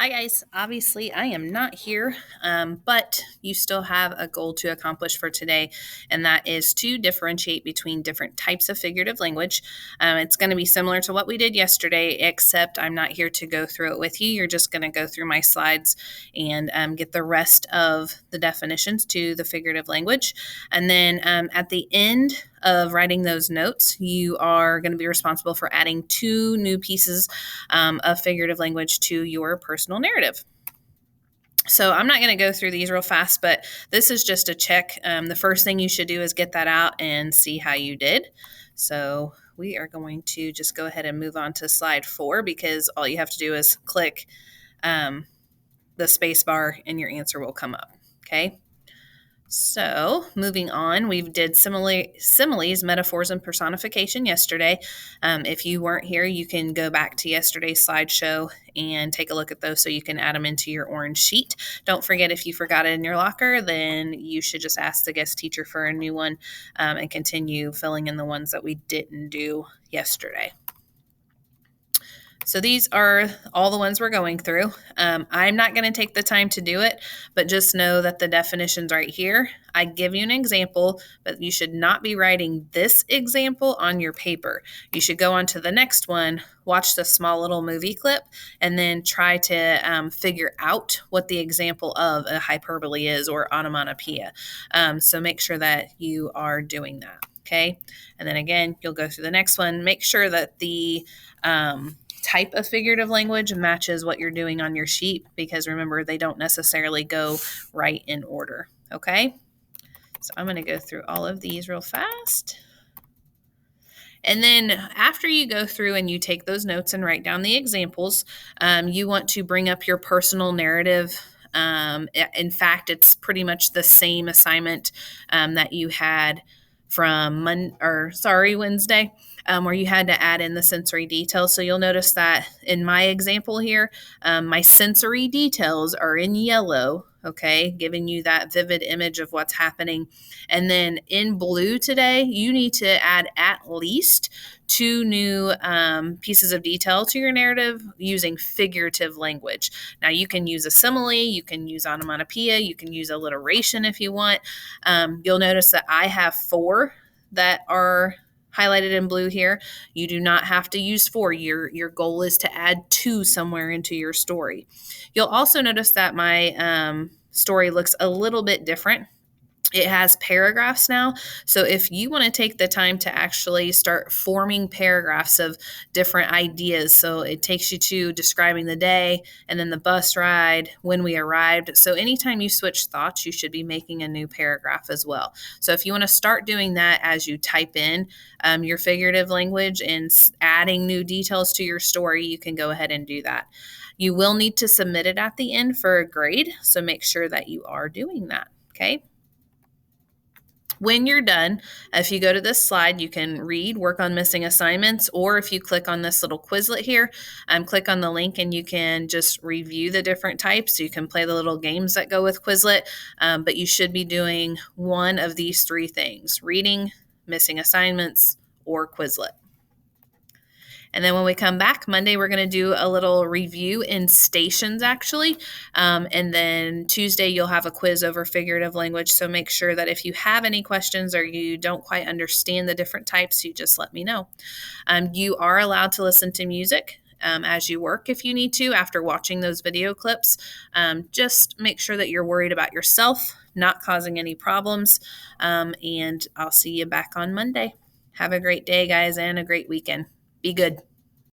Hi, guys. Obviously, I am not here, but you still have a goal to accomplish for today, and that is to differentiate between different types of figurative language. It's going to be similar to what we did yesterday, except I'm not here to go through it with you. You're just going to go through my slides and get the rest of the definitions to the figurative language. And then at the end of writing those notes, you are going to be responsible for adding 2 new pieces of figurative language to your personal narrative. So I'm not going to go through these real fast, but this is just a check. The first thing you should do is get that out and see how you did. So we are going to just go ahead and move on to slide 4 because all you have to do is click the space bar and your answer will come up. Okay. So moving on, we did similes, metaphors, and personification yesterday. If you weren't here, you can go back to yesterday's slideshow and take a look at those so you can add them into your orange sheet. Don't forget, if you forgot it in your locker, then you should just ask the guest teacher for a new one and continue filling in the ones that we didn't do yesterday. So these are all the ones we're going through. I'm not going to take the time to do it, but just know that the definition's right here. I give you an example, but you should not be writing this example on your paper. You should go on to the next one, watch the small little movie clip, and then try to figure out what the example of a hyperbole is or onomatopoeia. So make sure that you are doing that, okay? And then again, you'll go through the next one. Make sure that the type of figurative language matches what you're doing on your sheet, because remember, they don't necessarily go right in order. Okay, so I'm going to go through all of these real fast. And then after you go through and you take those notes and write down the examples, you want to bring up your personal narrative. In fact, it's pretty much the same assignment that you had from Wednesday, where you had to add in the sensory details. So you'll notice that in my example here, my sensory details are in yellow, okay, giving you that vivid image of what's happening. And then in blue today, you need to add at least 2 new pieces of detail to your narrative using figurative language. Now, you can use a simile, you can use onomatopoeia, you can use alliteration if you want. You'll notice that I have 4 that are highlighted in blue here. You do not have to use 4. Your goal is to add 2 somewhere into your story. You'll also notice that my story looks a little bit different. It has paragraphs now. So if you want to take the time to actually start forming paragraphs of different ideas, so it takes you to describing the day and then the bus ride, when we arrived. So anytime you switch thoughts, you should be making a new paragraph as well. So if you want to start doing that as you type in your figurative language and adding new details to your story, you can go ahead and do that. You will need to submit it at the end for a grade, so make sure that you are doing that, okay? When you're done, if you go to this slide, you can read, work on missing assignments, or if you click on this little Quizlet here, click on the link and you can just review the different types. You can play the little games that go with Quizlet, but you should be doing one of these 3 things: reading, missing assignments, or Quizlet. And then when we come back Monday, we're going to do a little review in stations, actually. And then Tuesday, you'll have a quiz over figurative language. So make sure that if you have any questions or you don't quite understand the different types, you just let me know. You are allowed to listen to music as you work if you need to after watching those video clips. Just make sure that you're worried about yourself, not causing any problems. And I'll see you back on Monday. Have a great day, guys, and a great weekend. Be good.